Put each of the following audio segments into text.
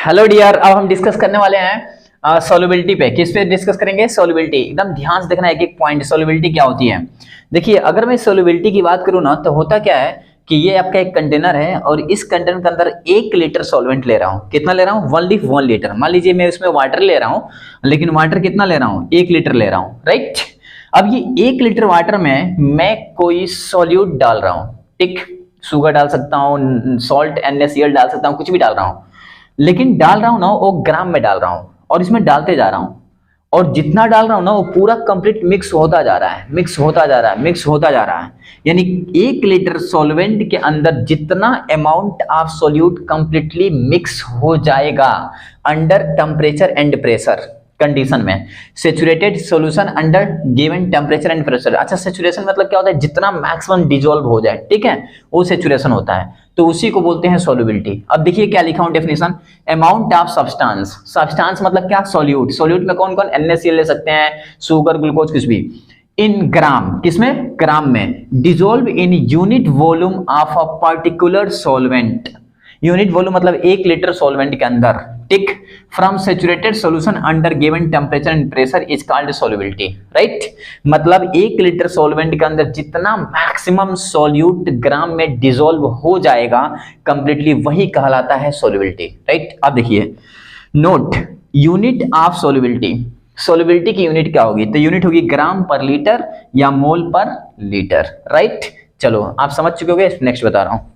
Hello dear, अब हम discuss करने वाले हैं सॉल्युबिलिटी पे। किस पे डिस्कस करेंगे? सॉल्युबिलिटी। एकदम ध्यान से देखना एक एक पॉइंट, सॉल्युबिलिटी क्या होती है। देखिए, अगर मैं सॉल्युबिलिटी की बात करूँ ना, तो होता क्या है कि ये आपका एक कंटेनर है और इस कंटेनर के अंदर 1 लीटर सॉल्वेंट ले रहा हूँ। कितना ले रहा हूँ? 1 लीटर। मान लीजिए मैं इसमें वाटर ले रहा हूँ, लेकिन वाटर कितना ले रहा हूँ? 1 लीटर ले रहा हूँ, राइट। अब ये 1 लीटर वाटर में मैं कोई सॉल्यूट डाल रहा हूँ, ठीक। शुगर डाल सकता हूँ, सॉल्ट NaCl डाल सकता हूँ, कुछ भी डाल रहा हूँ, लेकिन डाल रहा हूं ना वो ग्राम में डाल रहा हूं और इसमें डालते जा रहा हूं, और जितना डाल रहा हूं ना वो पूरा कंप्लीट मिक्स होता जा रहा है, मिक्स होता जा रहा है, मिक्स होता जा रहा है। यानी 1 लीटर सॉल्वेंट के अंदर जितना amount of solute completely mix हो जाएगा under temperature and pressure condition में। Saturated solution under given temperature and pressure. अच्छा, सेचुरेशन मतलब क्या होता है? जितना मैक्सिमम डिसॉल्व हो जाए, ठीक है, वो सेचुरेशन होता है, तो उसी को बोलते हैं सॉल्युबिलिटी। अब देखिए क्या लिखा हूं definition, amount of substance. Substance मतलब क्या? सॉल्यूट। सॉल्यूट में कौन कौन? NaCl ले सकते हैं, शुगर, ग्लूकोज, कुछ भी। इन ग्राम, किसमें? ग्राम में। Dissolve in unit volume of a particular solvent. Unit volume मतलब 1 लीटर सॉल्वेंट के अंदर, टिक। From saturated solution under given temperature and pressure is called solubility, right. मतलब 1 लीटर सॉल्वेंट के अंदर जितना मैक्सिमम सॉल्यूट ग्राम में डिसॉल्व हो जाएगा कंप्लीटली, वही कहलाता है सॉल्युबिलिटी, राइट। अब देखिए note, unit of solubility. Solubility की यूनिट क्या होगी? तो यूनिट होगी ग्राम पर लीटर या मोल पर लीटर, राइट। चलो आप समझ चुके होंगे, नेक्स्ट बता रहा हूं।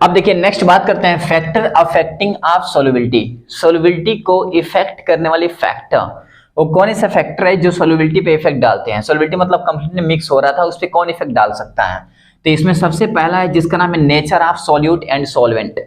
अब देखिए नेक्स्ट बात करते हैं factor affecting of solubility. Solubility को इफेक्ट करने वाले फैक्टर, वो कौन सा फैक्टर है जो सॉल्युबिलिटी पे इफेक्ट डालते हैं? सॉल्युबिलिटी मतलब कंप्लीटली मिक्स हो रहा था, उस पर कौन इफेक्ट डाल सकता है? तो इसमें सबसे पहला है जिसका नाम है nature of solute and solvent.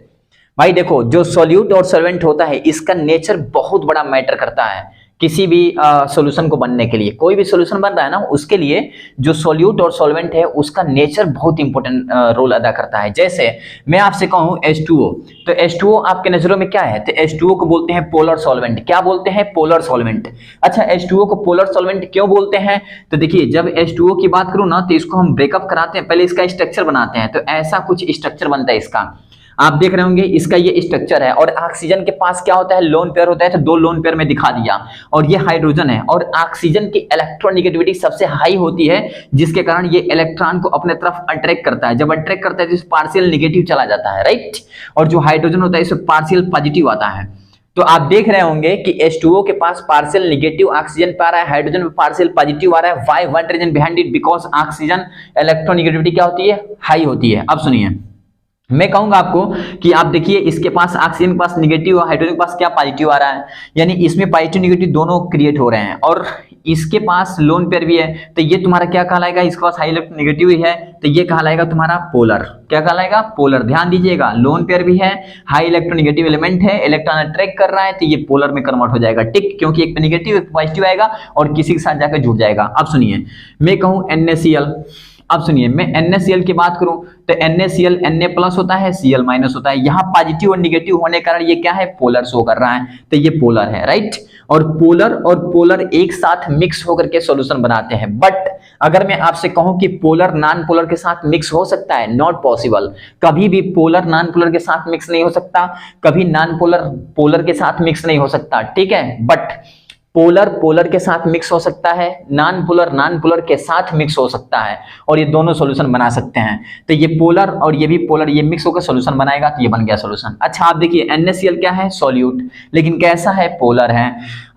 भाई देखो, जो सॉल्यूट और सॉल्वेंट होता है इसका नेचर बहुत बड़ा मैटर करता है किसी भी सॉल्यूशन को बनने के लिए। कोई भी सॉल्यूशन बन रहा है ना, उसके लिए जो सॉल्यूट और सॉल्वेंट है उसका नेचर बहुत इंपॉर्टेंट रोल अदा करता है। जैसे मैं आपसे कहूं H2O, तो H2O आपके नजरों में क्या है? तो H2O को बोलते हैं पोलर सॉल्वेंट। क्या बोलते हैं? Polar solvent. अच्छा, H2O को पोलर सॉल्वेंट क्यों बोलते हैं? तो देखिए, जब H2O की बात करूं ना, तो इसको हम ब्रेकअप कराते हैं, पहले इसका स्ट्रक्चर बनाते हैं। तो ऐसा कुछ स्ट्रक्चर बनता है इसका, आप देख रहे होंगे, इसका ये स्ट्रक्चर है। और ऑक्सीजन के पास क्या होता है? लोन पेयर होता है, तो 2 लोन पेयर में दिखा दिया। और ये हाइड्रोजन है, और ऑक्सीजन की इलेक्ट्रोनेगेटिविटी सबसे हाई होती है, जिसके कारण ये इलेक्ट्रॉन को अपने तरफ अट्रैक्ट करता है। जब अट्रैक्ट करता है तो पार्शियल नेगेटिव चला जाता है, राइट। और जो हाइड्रोजन होता है इसमें पार्शियल पॉजिटिव आता है। तो आप देख रहे होंगे कि H2O के पास पार्शियल नेगेटिव ऑक्सीजन पे आ रहा है, हाइड्रोजन पे पार्शियल पॉजिटिव आ रहा है। Why? What reason behind it? Because oxygen electronegativity क्या होती है? हाई होती है। अब सुनिए, मैं कहूंगा आपको कि आप देखिए, इसके पास ऑक्सीजन के पास निगेटिव और हाइड्रोजन के पास क्या? पॉजिटिव आ रहा है, यानी इसमें पॉजिटिव निगेटिव दोनों क्रिएट हो रहे हैं। और इसके पास लोन पेयर भी है, तो ये तुम्हारा क्या कहलाएगा? इसके पास हाई इलेक्ट्रोनेगेटिव ही है, तो ये कहलाएगा तुम्हारा पोलर। क्या कहलाएगा? पोलर। ध्यान दीजिएगा, लोन पेयर भी है, हाई इलेक्ट्रोनेगेटिव एलिमेंट है, इलेक्ट्रॉन अट्रैक्ट कर रहा है, तो ये पोलर में कन्वर्ट हो जाएगा, टिक। क्योंकि एक पे निगेटिव एक पॉजिटिव आएगा और किसी के साथ जाकर जुड़ जाएगा। अब सुनिए, मैं कहूं NaCl। अब सुनिए, मैं NaCl की बात करूं तो NaCl Na+ होता है, Cl- होता है। यहाँ पॉजिटिव और निगेटिव होने के कारण ये क्या है? पोलर शो कर रहा है, तो ये पोलर है, राइट। और पोलर एक साथ मिक्स होकर के सॉल्यूशन बनाते हैं। बट अगर मैं आपसे कहूं कि पोलर नॉन पोलर के साथ मिक्स हो सकता है, नॉट पॉसिबल। कभी भी पोलर नॉन पोलर के साथ मिक्स नहीं हो सकता, कभी नॉन पोलर पोलर के साथ मिक्स नहीं हो सकता, ठीक है। बट पोलर पोलर के साथ मिक्स हो सकता है, नॉन पोलर के साथ मिक्स हो सकता है, और ये दोनों सॉल्यूशन बना सकते हैं। तो ये पोलर और ये भी पोलर, ये मिक्स होकर सॉल्यूशन बनाएगा, तो ये बन गया सॉल्यूशन। अच्छा, आप देखिए NaCl क्या है? सॉल्यूट, लेकिन कैसा है? पोलर है।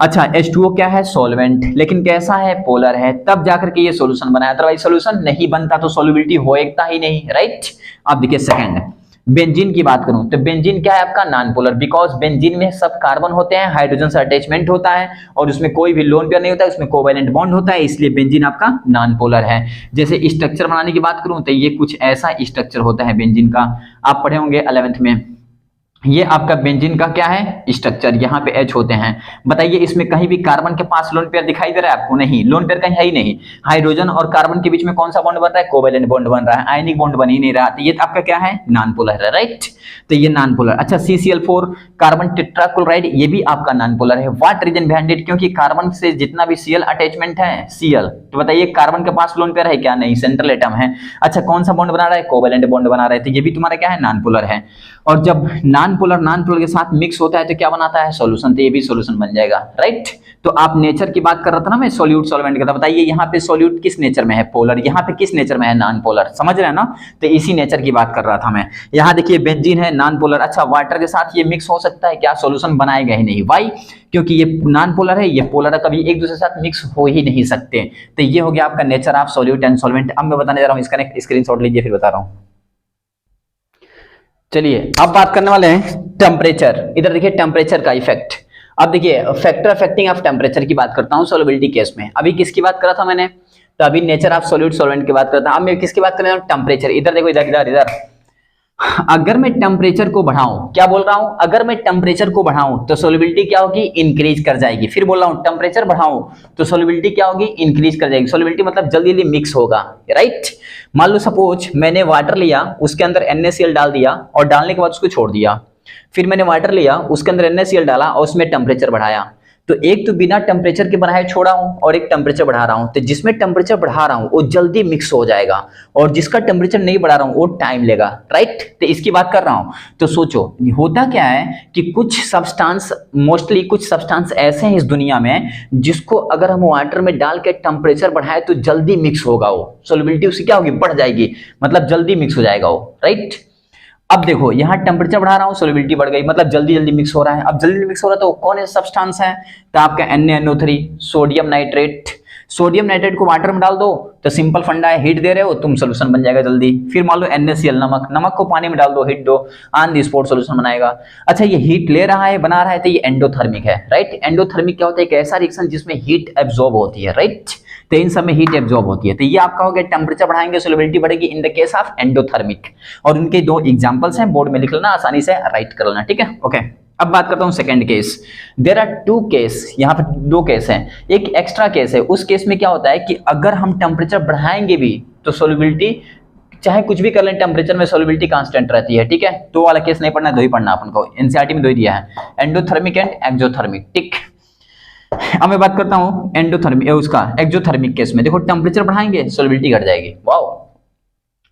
अच्छा, H2O क्या है? सॉल्वेंट, लेकिन कैसा है? पोलर है। तब जाकर के ये सॉल्यूशन बनाया, अदरवाइज सॉल्यूशन नहीं बनता, तो सॉल्युबिलिटी होएगा ही नहीं, राइट। आप देखिए सेकंड, बेंजीन की बात करूं तो बेंजीन क्या है आपका? Non polar. बिकॉज बेंजीन में सब कार्बन होते हैं, हाइड्रोजन से अटैचमेंट होता है, और उसमें कोई भी लोन पेयर नहीं होता है, उसमें कोवैलेंट बॉन्ड होता है, इसलिए बेंजीन आपका नॉन पोलर है। जैसे स्ट्रक्चर बनाने की बात करूं तो ये कुछ ऐसा स्ट्रक्चर होता है बेंजीन का, आप पढ़े होंगे 11th में। ये आपका बेंजीन का क्या है? स्ट्रक्चर। यहाँ पे H होते हैं। बताइए, इसमें कहीं भी कार्बन के पास लोन पेयर दिखाई दे रहा है आपको? नहीं, लोन पेयर कहीं है ही नहीं। हाइड्रोजन और कार्बन के बीच में कौन सा बॉन्ड बन रहा है? कोवैलेंट बॉन्ड बन रहा है, आयनिक बॉन्ड बन ही नहीं रहा। तो ये आपका क्या है? नॉन पोलर है, राइट। तो ये नॉन पोलर। अच्छा, CCl4 कार्बन टेट्राक्लोराइड, ये भी आपका नॉन पोलर है। What reason behind it? क्योंकि कार्बन से जितना भी Cl अटैचमेंट है, Cl, तो बताइए कार्बन के पास लोन पेयर है क्या? नहीं, सेंट्रल एटम है। अच्छा, कौन सा बॉन्ड बना रहा है? कोवैलेंट बॉन्ड बना रहा है, तो ये भी तुम्हारा क्या है? नॉन पोलर है। और जब नॉन नॉन पोलर के साथ मिक्स होता है तो क्या बनाता है, सॉल्यूशन। तो ये भी सॉल्यूशन बन जाएगा, राइट। तो आप नेचर की बात कर रहा था ना मैं, सॉल्यूट सॉल्वेंट का, बताइए यहाँ पे सॉल्यूट किस नेचर में है, पोलर, यहाँ पे किस नेचर में है, नॉन पोलर, समझ रहे हैं ना। तो इसी नेचर की बात कर रहा था मैं। यहाँ देखिए बेंजीन है नॉन पोलर, अच्छा वाटर के साथ ये मिक्स हो सकता है क्या, सॉल्यूशन बनाएगा ही नहीं, वाई, क्योंकि ये नॉन पोलर है, ये पोलर है, कभी एक दूसरे के साथ मिक्स हो ही नहीं सकते। तो ये हो गया आपका nature of solute and solvent. अब मैं बताने जा रहा हूँ, इसका स्क्रीनशॉट लीजिए फिर बता रहा हूँ। चलिए अब बात करने वाले हैं टेम्परेचर। इधर देखिए टेम्परेचर का इफेक्ट। अब देखिए फैक्टर अफेक्टिंग ऑफ टेम्परेचर की बात करता हूँ सॉल्युबिलिटी केस में। अभी किसकी बात कर रहा था मैंने, तो अभी नेचर ऑफ सॉल्यूट सॉल्वेंट की बात करता हूं। अब मैं किसकी बात कर रहा हूं, टेम्परेचर। इधर देखो, इधर इधर इधर, अगर मैं टेम्परेचर को बढ़ाऊं, क्या बोल रहा हूं, अगर मैं टेम्परेचर को बढ़ाऊं तो सॉल्युबिलिटी क्या होगी, इंक्रीज कर जाएगी। फिर बोल रहा हूं टेम्परेचर बढ़ाऊं तो सॉल्युबिलिटी क्या होगी, इंक्रीज कर जाएगी। सॉल्युबिलिटी मतलब जल्दी जल्दी मिक्स होगा, राइट। मान लो सपोज मैंने वाटर लिया, उसके अंदर NaCl डाल दिया और डालने के बाद उसको छोड़ दिया। फिर मैंने वाटर लिया, उसके अंदर NaCl डाला और उसमें टेम्परेचर बढ़ाया। तो एक तो बिना टेम्परेचर के बढ़ाए छोड़ा हूं और एक टेम्परेचर बढ़ा रहा हूं। तो जिसमें टेम्परेचर बढ़ा रहा हूं वो जल्दी मिक्स हो जाएगा और जिसका टेम्परेचर नहीं बढ़ा रहा हूं वो टाइम लेगा, राइट। तो इसकी बात कर रहा हूं। तो सोचो होता क्या है कि कुछ सब्सटेंस, मोस्टली कुछ सब्सटेंस ऐसे हैं इस दुनिया में जिसको अगर हम वाटर में डाल के टेम्परेचर बढ़ाए तो जल्दी मिक्स होगा, वो सॉल्युबिलिटी उसकी क्या होगी, बढ़ जाएगी, मतलब जल्दी मिक्स हो जाएगा वो, राइट। अब देखो यहाँ टेम्परेचर बढ़ा रहा हूँ, सॉल्युबिलिटी बढ़ गई, मतलब जल्दी जल्दी मिक्स हो रहा है। अब जल्दी मिक्स हो रहा है तो कौन सा सब्सटेंस है, तो आपका NaNO3, sodium nitrate. Sodium nitrate को वाटर में डाल दो तो सिंपल फंडा है, हीट दे रहे हो तुम, सोल्यूशन बन जाएगा जल्दी। फिर मान लो NaCl, नमक को पानी में डाल दो, हीट दो, ऑन द स्पॉट सोल्यूशन बनाएगा। अच्छा ये हीट ले रहा है, बना रहा है, तो ये एंडोथर्मिक है, राइट। एंडोथर्मिक क्या होता है, एक ऐसा रिएक्शन जिसमें हीट एब्जॉर्ब होती है, राइट। तो इन सब में हीट एब्जॉर्ब होती है। तो ये आपका हो गया टेम्परेचर बढ़ाएंगे सॉल्युबिलिटी बढ़ेगी in the case of endothermic. और उनके दो एग्जांपल्स हैं, बोर्ड में लिख लेना, आसानी से राइट कर लेना, ठीक है, ओके। अब बात करता हूं second case. There are two case, यहाँ पे दो केस हैं, एक एक्स्ट्रा केस है। उस केस में क्या होता है कि अगर हम टेम्परेचर बढ़ाएंगे भी तो सॉल्युबिलिटी, चाहे कुछ भी कर लें, टेम्परेचर में सॉल्युबिलिटी कांस्टेंट रहती है, ठीक है। दो वाला केस नहीं पढ़ना, दो ही पढ़ना अपन को, एनसीईआरटी में दो ही दिया है, एंडोथर्मिक एंड एक्सोथर्मिक, ठीक। अब मैं बात करता हूं एंडोथर्मिक, उसका एक्सोथर्मिक केस में। देखो टेम्परेचर बढ़ाएंगे सॉल्युबिलिटी घट जाएगी, वाओ।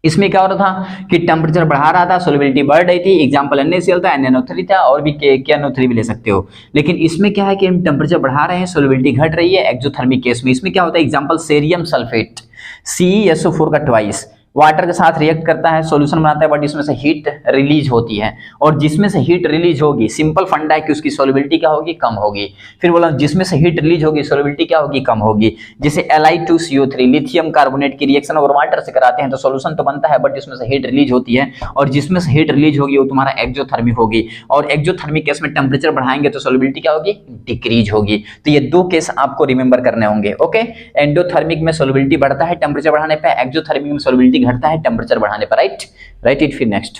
इसमें क्या हो रहा था कि टेम्परेचर बढ़ा रहा था, सॉल्युबिलिटी बढ़ रही थी। एग्जांपल NaCl था, NaNO3 था, और भी KNO3 भी ले सकते हो। लेकिन इसमें क्या है कि हम टेम्परेचर बढ़ा रहे हैं, सॉल्युबिलिटी घट रही है एक्सोथर्मिक केस में। इसमें क्या होता है, एग्जांपल सेरियम सल्फेट, CeSO4 का ट्वाइस वाटर के साथ रिएक्ट करता है, सॉल्यूशन बनाता है, बट इसमें से हीट रिलीज होती है। और जिसमें से हीट रिलीज होगी, सिंपल फंडा है कि उसकी सॉल्युबिलिटी क्या होगी, कम होगी। फिर बोला जिसमें से हीट रिलीज होगी सॉल्युबिलिटी क्या होगी, कम होगी। जैसे Li2CO3 लिथियम कार्बोनेट की रिएक्शन अगर वाटर से कराते हैं तो सॉल्यूशन तो बनता है, बट इसमें से हीट रिलीज होती है, और जिसमें से हीट रिलीज होगी वो तुम्हारा एक्सोथर्मिक होगी। और एक्सोथर्मिक केस में टेम्परेचर बढ़ाएंगे तो सॉल्युबिलिटी क्या होगी, डिक्रीज होगी। तो ये दो केस आपको रिमेंबर करने होंगे, ओके। एंडोथर्मिक में सॉल्युबिलिटी बढ़ता है टेम्परेचर बढ़ाने पर, एक्सोथर्मिक में सॉल्युबिलिटी घटता है टेम्परेचर बढ़ाने पर, राइट। Right it. फिर नेक्स्ट,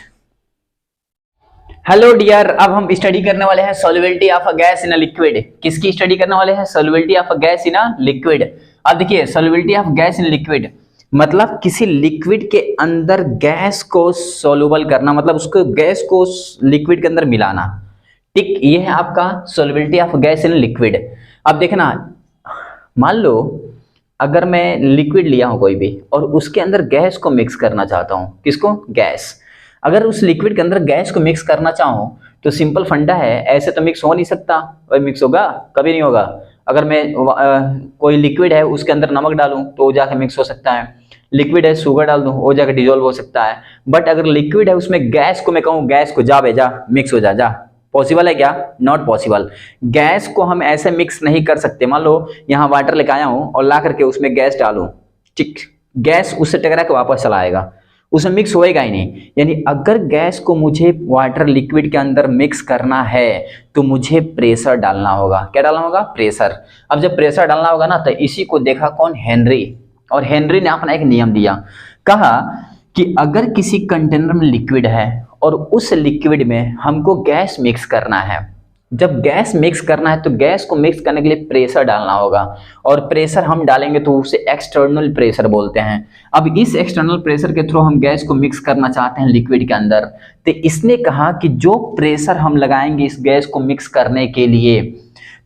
हेलो डियर, अब हम स्टडी करने वाले हैं solubility of a gas in a liquid. किसकी स्टडी करने वाले हैं, solubility of a gas in a liquid. अब देखिए solubility of gas in liquid मतलब किसी लिक्विड के अंदर गैस को सॉल्युबल करना, मतलब उसको गैस को लिक्विड के अंदर मिलाना, ठीक। ये है आपका solubility of gas in liquid. अब देखना, मान लो अगर मैं लिक्विड लिया हूं कोई भी और उसके अंदर गैस को मिक्स करना चाहता हूं, किसको, गैस। अगर उस लिक्विड के अंदर गैस को मिक्स करना चाहूं तो सिंपल फंडा है, ऐसे तो मिक्स हो नहीं सकता। और मिक्स होगा, कभी नहीं होगा। अगर मैं कोई लिक्विड है उसके अंदर नमक डालूं तो वो जाके मिक्स हो सकता है, लिक्विड है शुगर डाल दूं वो जाके डिजोल्व हो सकता है। बट अगर लिक्विड है उसमें गैस को मैं कहूँ, गैस को जा बेजा मिक्स हो जा, जा, पॉसिबल है क्या, नॉट पॉसिबल। गैस को हम ऐसे मिक्स नहीं कर सकते। मान लो यहाँ वाटर लेके आया हूं और ला करके उसमें गैस डालूं, ठीक, गैस उससे टकरा के वापस चला आएगा, उसमें मिक्स होएगा ही नहीं। यानी अगर गैस को मुझे वाटर लिक्विड के अंदर मिक्स करना है तो मुझे प्रेशर डालना होगा। क्या डालना होगा, प्रेशर। अब जब प्रेशर डालना होगा ना, तो इसी को देखा कौन, हेनरी। और हेनरी ने अपना एक नियम दिया, कहा कि अगर किसी कंटेनर में लिक्विड है और उस लिक्विड में हमको गैस मिक्स करना है, जब गैस मिक्स करना है तो गैस को मिक्स करने के लिए प्रेशर डालना होगा। और प्रेशर हम डालेंगे तो उसे एक्सटर्नल प्रेशर बोलते हैं। अब इस एक्सटर्नल प्रेशर के थ्रू हम गैस को मिक्स करना चाहते हैं लिक्विड के अंदर। तो इसने कहा कि जो प्रेशर हम लगाएंगे इस गैस को मिक्स करने के लिए,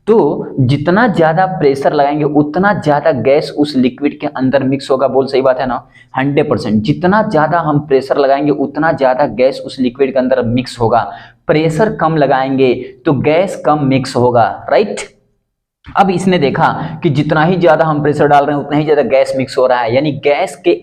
तो जितना ज्यादा प्रेशर लगाएंगे उतना ज्यादा गैस उस लिक्विड के अंदर मिक्स होगा। बोल सही बात है ना, 100%। जितना ज्यादा हम प्रेशर लगाएंगे उतना ज्यादा गैस उस लिक्विड के अंदर मिक्स होगा। प्रेशर कम लगाएंगे तो गैस कम मिक्स होगा, राइट। अब इसने देखा कि जितना ही ज्यादा हम प्रेशर डाल रहे हैं उतना ही ज्यादा गैस मिक्स हो रहा है, यानी गैस के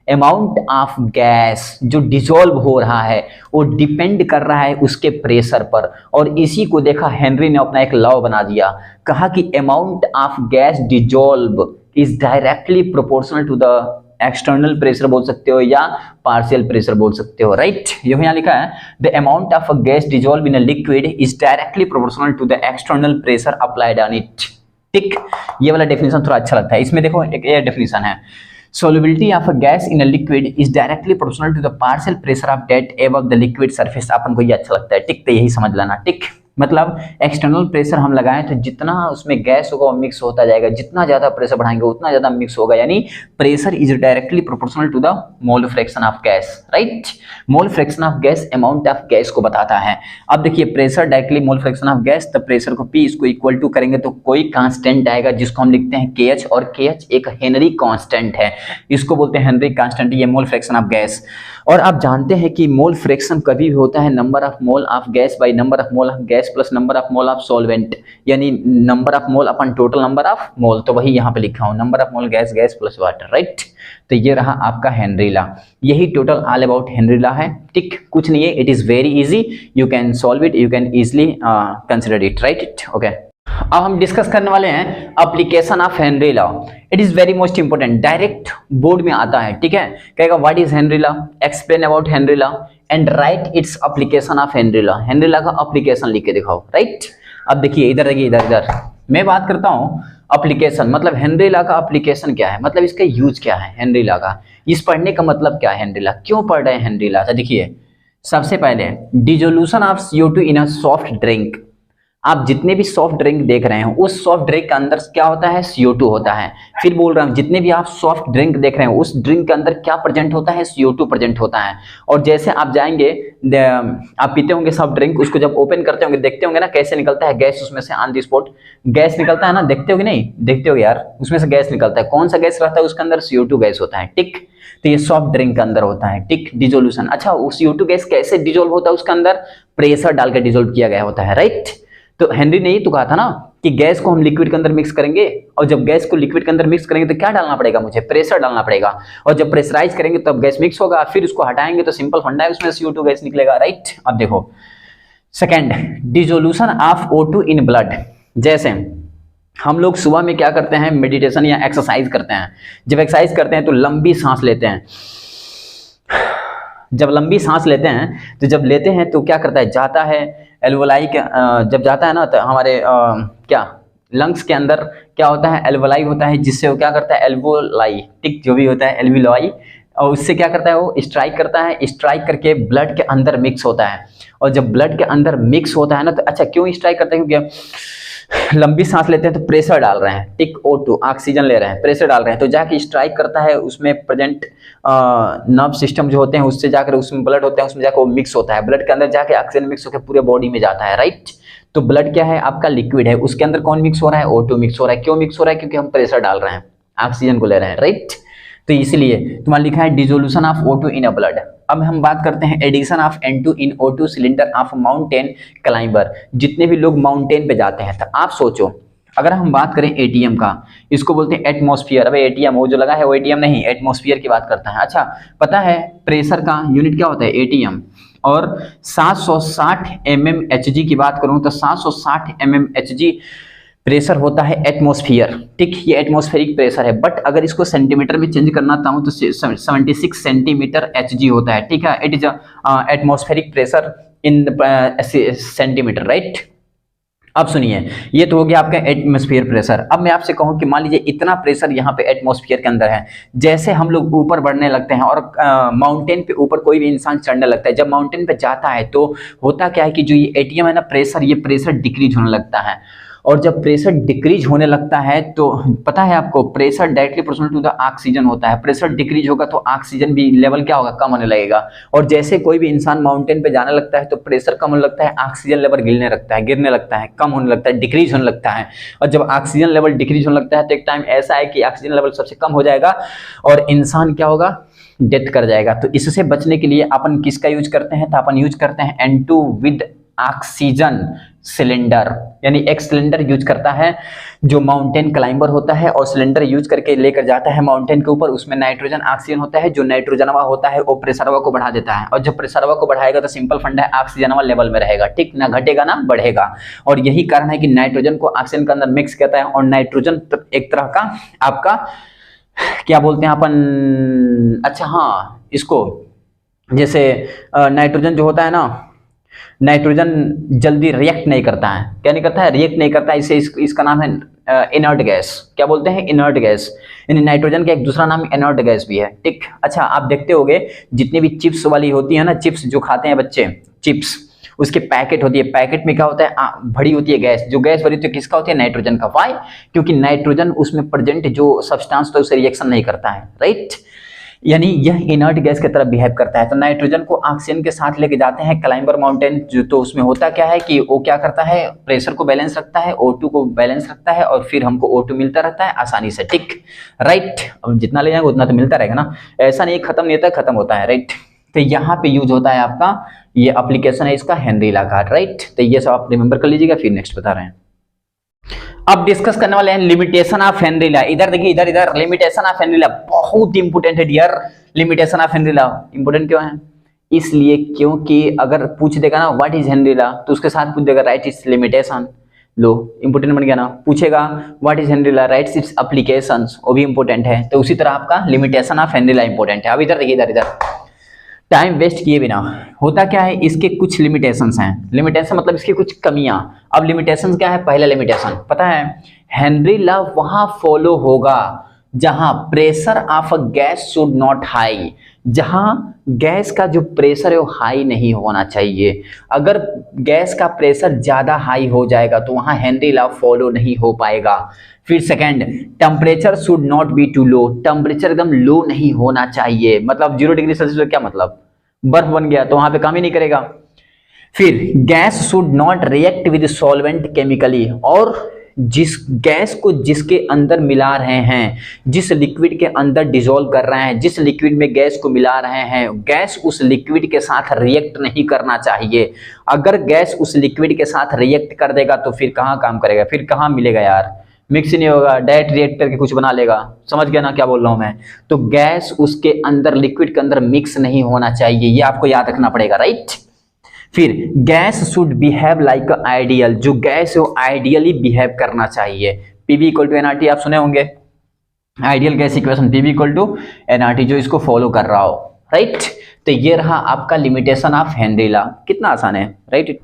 अमाउंट ऑफ गैस जो डिजोल्व हो रहा है वो डिपेंड कर रहा है उसके प्रेशर पर। और इसी को देखा हेनरी ने अपना एक लॉ बना दिया, कहा कि amount of gas dissolve is directly proportional to the external pressure बोल सकते हो या पार्शियल प्रेशर बोल सकते हो, राइट। ये यहाँ लिखा है the amount of a gas dissolve in a liquid is directly proportional to the external pressure applied on it, ठीक। ये वाला डेफिनेशन थोड़ा अच्छा लगता है। इसमें देखो एक ये डेफिनेशन है, solubility of a gas in a liquid is directly proportional to the partial pressure of that above the liquid surface। अपन को ये अच्छा लगता है, ठीक। तो यही समझ लेना, ठीक। मतलब एक्सटर्नल प्रेशर हम लगाएं तो जितना उसमें गैस होगा वो मिक्स होता जाएगा, जितना ज्यादा प्रेशर बढ़ाएंगे उतना ज्यादा मिक्स होगा, यानी pressure is directly proportional to the mole fraction of gas, right. Mole fraction of gas amount of gas को बताता है। अब देखिए pressure directly mole fraction of gas, तो प्रेशर को P इसको इक्वल टू करेंगे तो कोई कांस्टेंट आएगा जिसको हम लिखते हैं KH, और KH एक हेनरी कांस्टेंट है, इसको बोलते हैं हेनरी कांस्टेंट, ये मोल फ्रैक्शन ऑफ गैस। और आप जानते हैं कि मोल फ्रैक्शन कभी भी होता है number of mole of gas by number of mole of gas plus number of mole of solvent, यानी number of mole upon total number of mole. तो वही यहाँ पे लिखा हूँ, number of mole gas gas plus water, right. तो ये रहा आपका हेनरी लॉ, यही total all about Henry law है, ठीक। कुछ नहीं है, it is very easy, you can solve it, you can easily consider it, right, okay. अब हम डिस्कस करने वाले हैं application of Henry law. It is very most important, direct board में आता है, ठीक है। कहेगा what is Henry law, explain about Henry law and right its application of Henry law. Henry law का एप्लीकेशन लिख के दिखाओ, राइट। अब देखिए इधर देखिए, इधर मैं बात करता हूँ एप्लीकेशन, मतलब हेनरी लॉ का एप्लीकेशन क्या है, मतलब इसका यूज क्या है हेनरी लॉ का, इस पढ़ने का मतलब क्या है, हेनरी लॉ क्यों पढ़ रहे हैं हेनरी लॉ। तो देखिए सबसे पहले dissolution of CO2 in a soft drink. आप जितने भी सॉफ्ट ड्रिंक देख रहे हैं उस सॉफ्ट ड्रिंक के अंदर क्या होता है, CO2 होता है। फिर बोल रहा हूं जितने भी आप सॉफ्ट ड्रिंक देख रहे हैं उस ड्रिंक के अंदर क्या प्रेजेंट होता है, CO2 प्रेजेंट होता है। और जैसे आप जाएंगे, आप पीते होंगे सॉफ्ट ड्रिंक, उसको जब ओपन करते होंगे देखते होंगे ना कैसे निकलता है गैस, उसमें से ऑन द स्पॉट गैस निकलता है ना, देखते हो कि नहीं, देखते हो यार, उसमें से गैस निकलता है। कौन सा गैस रहता है उसके अंदर, CO2 गैस होता है, ठीक। तो ये सॉफ्ट ड्रिंक के अंदर होता है, ठीक, डिसोल्यूशन। अच्छा वो CO2 गैस कैसे डिसोल्व होता है उसके अंदर, प्रेशर डालकर डिसोल्व किया गया होता है, राइट। तो हेनरी ने ये तो कहा था ना कि गैस को हम लिक्विड के अंदर मिक्स करेंगे, और जब गैस को लिक्विड के अंदर मिक्स करेंगे तो क्या डालना पड़ेगा, मुझे प्रेशर डालना पड़ेगा, और जब प्रेशराइज करेंगे तब गैस मिक्स होगा, फिर उसको हटाएंगे तो सिंपल फंडा है उसमें CO2 गैस निकलेगा, राइट। अब देखो second, dissolution of O2 in blood. जैसे हम लोग सुबह में क्या करते हैं, मेडिटेशन या एक्सरसाइज करते हैं, जब एक्सरसाइज करते हैं तो लंबी सांस लेते हैं, जब लंबी सांस लेते हैं तो जब लेते हैं तो क्या करता है, जाता है एल्वोलाई के, जब जाता है ना तो हमारे क्या लंग्स के अंदर क्या होता है, एल्वोलाई होता है, जिससे वो क्या करता है, एल्वोलाई, ठीक, जो भी होता है एल्वोलाई, और उससे क्या करता है वो स्ट्राइक करता है, स्ट्राइक करके ब्लड के अंदर मिक्स होता है। और जब ब्लड के अंदर मिक्स होता है ना तो अच्छा क्यों स्ट्राइक करता है, क्योंकि लंबी सांस लेते हैं तो प्रेशर डाल रहे हैं, ठीक, O2 ऑक्सीजन ले रहे हैं, प्रेशर डाल रहे हैं, तो जाके स्ट्राइक करता है, उसमें प्रेजेंट नर्व सिस्टम जो होते हैं उससे जाकर उसमें ब्लड होते हैं, उसमें जाकर वो मिक्स होता है, ब्लड के अंदर जाके ऑक्सीजन मिक्स होकर पूरे बॉडी में जाता है, राइट। तो ब्लड क्या है आपका, लिक्विड है, उसके अंदर कौन मिक्स हो रहा है, O2 मिक्स हो रहा है। क्यों मिक्स हो रहा है, क्योंकि हम प्रेशर डाल रहे हैं, ऑक्सीजन को ले रहे हैं, राइट। तो इसलिए तुम्हारा लिखा है dissolution of O2 in a blood. अब हम बात करते हैं addition of N2 in O2 cylinder of mountain climber. जितने भी लोग माउंटेन पे जाते हैं तो आप सोचो, अगर हम बात करें ATM का, इसको बोलते हैं एटमॉस्फेयर। अब ATM वो जो लगा है वो ATM नहीं, एटमॉस्फेयर की बात करता है। अच्छा पता है प्रेशर का यूनिट क्या होता है, ATM। और 760 mmHg की बात करूं तो 760 mmHg प्रेशर होता है एटमॉस्फेयर, ठीक, ये एटमॉस्फेरिक प्रेशर है। बट अगर इसको सेंटीमीटर में चेंज करना चाहूँ तो 76 सेंटीमीटर Hg होता है, ठीक है। It is atmospheric pressure in centimetre, right. अब सुनिए, ये तो हो गया आपका एटमॉस्फेयर प्रेशर। अब मैं आपसे कहूं कि मान लीजिए इतना प्रेशर यहाँ पे एटमॉस्फेयर के अंदर है, जैसे हम लोग ऊपर बढ़ने लगते हैं और माउंटेन पे ऊपर कोई भी इंसान चढ़ने लगता है, जब माउंटेन पे जाता है तो होता क्या है कि जो ये ATM है ना प्रेशर, ये प्रेशर डिक्रीज होने लगता है। और जब प्रेशर डिक्रीज होने लगता है तो पता है आपको pressure directly proportional to the oxygen होता है। प्रेशर डिक्रीज होगा तो ऑक्सीजन भी लेवल क्या होगा, कम होने लगेगा। और जैसे कोई भी इंसान माउंटेन पे जाने लगता है तो प्रेशर कम होने लगता है, ऑक्सीजन लेवल गिरने लगता है, कम होने लगता है, डिक्रीज होने लगता है। और जब ऑक्सीजन लेवल डिक्रीज होने लगता है तो एक टाइम ऐसा है कि ऑक्सीजन लेवल सबसे कम हो जाएगा और इंसान क्या होगा, डेथ कर जाएगा। तो इससे बचने के लिए अपन किसका यूज करते हैं, तो अपन यूज करते हैं N2 विद ऑक्सीजन सिलेंडर, यानी एक सिलेंडर यूज करता है जो माउंटेन क्लाइंबर होता है और सिलेंडर यूज करके लेकर जाता है माउंटेन के ऊपर। उसमें नाइट्रोजन ऑक्सीजन होता है, जो नाइट्रोजनवा होता है वो प्रेशरवा को बढ़ा देता है, और जब प्रेशरवा को बढ़ाएगा तो सिंपल फंडा है ऑक्सीजनवा लेवल में रहेगा, ठीक, ना घटेगा ना बढ़ेगा। और यही कारण है कि नाइट्रोजन को ऑक्सीजन के अंदर मिक्स करता है, और नाइट्रोजन एक तरह का आपका क्या बोलते हैं अपन, अच्छा हाँ, इसको जैसे नाइट्रोजन जो होता है ना, नाइट्रोजन जल्दी रिएक्ट नहीं करता है, क्या नहीं करता है, रिएक्ट नहीं करता है, इसे इसका नाम है इनर्ट गैस, क्या बोलते हैं, इनर्ट गैस। यानी नाइट्रोजन का एक दूसरा नाम इनर्ट गैस भी है, ठीक। अच्छा, आप देखते होंगे जितनी भी चिप्स वाली होती है ना, चिप्स जो खाते हैं बच्चे, चिप्स, उसके पैकेट होती है, पैकेट में क्या होता है, भरी होती है गैस, जो गैस भरी होती है किसका होती है, नाइट्रोजन का। वाई? क्योंकि नाइट्रोजन उसमें प्रेजेंट जो सब्सटेंस होता है उससे रिएक्शन नहीं करता है, राइट। यानी यह इनर्ट गैस की तरह बिहेव करता है। तो नाइट्रोजन को ऑक्सीजन के साथ लेके जाते हैं क्लाइंबर माउंटेन, जो तो उसमें होता क्या है कि वो क्या करता है, प्रेशर को बैलेंस रखता है, O2 को बैलेंस रखता है, और फिर हमको O2 मिलता रहता है आसानी से, ठीक, राइट। अब जितना ले जाएंगे उतना तो मिलता रहेगा ना, ऐसा नहीं खत्म नहीं होता, खत्म होता है, राइट। तो यहाँ पे यूज होता है आपका, ये एप्लीकेशन है इसका हेनरी ला कार्ड, राइट। तो ये सब आप रिमेंबर कर लीजिएगा। फिर नेक्स्ट बता रहे हैं, अब डिस्कस करने वाले हैं लिमिटेशन ऑफ हेनरी ला। इधर देखिए, इधर लिमिटेशन ऑफ हेनरी ला बहुत इंपोर्टेंट है dear. Limitation of Henry law important क्यों है, इसलिए क्योंकि अगर पूछ देगा ना व्हाट इज हेनरी ला, तो उसके साथ पूछ देगा write its limitation, law important बन गया ना। पूछेगा what is Henry law, rights its applications, वो भी इंपोर्टेंट है। तो उसी तरह आपका limitation of Henry law important है। अब इधर देखिए, इधर टाइम वेस्ट किए बिना होता क्या है, इसके कुछ लिमिटेशंस हैं। लिमिटेशन मतलब इसकी कुछ कमियां। अब लिमिटेशंस क्या है, पहला लिमिटेशन पता है, हेनरी लॉ वहां फॉलो होगा जहां pressure of a gas should not high, जहां गैस का जो प्रेशर है वो हाई नहीं होना चाहिए। अगर गैस का प्रेशर ज्यादा हाई हो जाएगा तो वहां हेनरी लॉ फॉलो नहीं हो पाएगा। फिर second, temperature should not be too low, temperature एकदम लो नहीं होना चाहिए। मतलब 0 डिग्री सेल्सियस क्या मतलब, बर्फ बन गया तो वहां पे काम ही नहीं करेगा। फिर gas should not react with solvent chemically, और जिस गैस को जिसके अंदर मिला रहे हैं, जिस लिक्विड के अंदर डिसॉल्व कर रहे हैं, जिस लिक्विड में गैस को मिला रहे हैं, गैस उस लिक्विड के साथ रिएक्ट नहीं करना चाहिए। अगर गैस उस लिक्विड के साथ रिएक्ट कर देगा तो फिर कहाँ काम करेगा, फिर कहाँ मिलेगा यार, मिक्स ही नहीं होगा, डायरेक्ट रिएक्ट करके कुछ बना लेगा। समझ गया ना क्या बोल रहा हूं मैं। तो गैस उसके अंदर, लिक्विड के अंदर मिक्स नहीं होना चाहिए, ये आपको याद रखना पड़ेगा, राइट। फिर gas should behave like ideal, जो गैस है वो आइडियली बिहेव करना चाहिए। पीवी इक्वल टू एनआरटी आप सुने होंगे, ideal gas equation PV equal to NRT, जो इसको फॉलो कर रहा हो, राइट। तो ये रहा आपका लिमिटेशन ऑफ हेनरी लॉ, कितना आसान है, राइट।